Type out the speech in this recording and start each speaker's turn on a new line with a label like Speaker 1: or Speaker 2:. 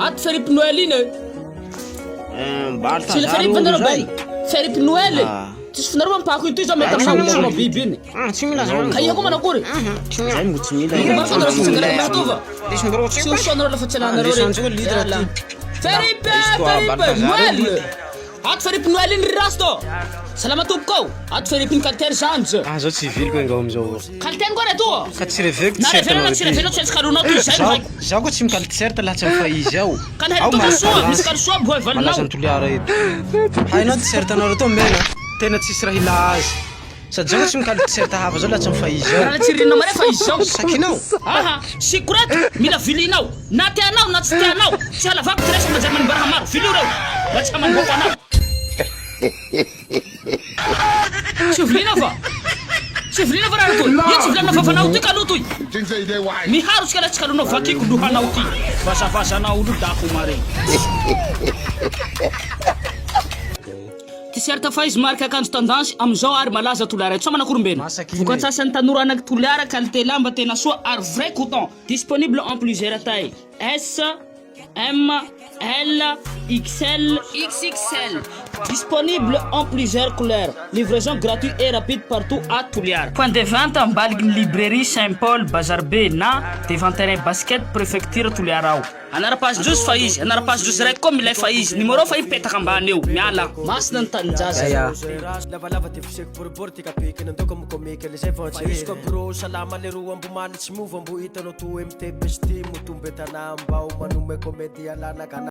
Speaker 1: Ato feripe Noël iny
Speaker 2: Mbalta
Speaker 1: tsy le feripe vanareo bay feripe Noël tsisy finareo mipako ito izy mety aminao biby iny
Speaker 2: tsy mila zany
Speaker 1: ka iako manakory
Speaker 2: zay mo tsy mila
Speaker 1: bafanareo fitsangarana mahatova
Speaker 2: lesondreo
Speaker 1: tsy hosoanareo lafa tsy alanareo rey feripe Noël ato feripe Noël iny rirasto salama tompoko ato feripe iny kalitaire zanjy
Speaker 3: zao tsy viliko angao amizao
Speaker 1: kalitaire ngoa reto
Speaker 3: ka tsy reveko
Speaker 1: na revelana tsy revelana tsy tsikaronao toy zay haiko
Speaker 3: zaho koa tsy mikali t-shirt lahatsa mifaizy ao
Speaker 1: ka na heto kalsoa misy kalsoa boa valinao
Speaker 3: malaza toliara eto hainao t-shirt anao reto mena tena tsisy raha ila azy sady zaho tsy mikali t-shirt hafa zao lahatsa mifaizy ao
Speaker 1: raha tsy rinao mare fa izy zao
Speaker 3: sakinao
Speaker 1: aha sikoreto mila vilinao na tianao na tsy tianao tsy halavako tiresa manjary manimbarana maro vilio reo na tsy hamamboko anao tsy vilinao fa tsy vilinao fa raha toy io tsy vilanao vavanao ty kaloha toy miharo tsika la tsy kalonao vakiko lohanao ty vazavazanao olo dako mare t-shirt fa izy marque akanjo tendance amizao ary malaza toliara so manakorombena vokatsasany tanora anaky toliara qualité lamba tena soa ary vrai coton disponible en plusieurs tailles S M L XL XXL disponible en plusieurs couleurs livraison gratuite et rapide partout à Toliara point de vente ambaligny librairie Saint-Paul Bazar B na devant terrain basket préfecture Toliara ao anara-page ndrozy fa izy anara-page ndrozy raiky koa milay fa izy numéro fa ipetaka ambany eo miala masina ny taninjaza
Speaker 4: lavalava ty fiseko boribory ty kapikiny andoko mokomika le zay voantsirisiko bro salama le roa ambo maly tsy mova ambo hitanao to MTP stimo tombe tanà mbao manome comédia lanaka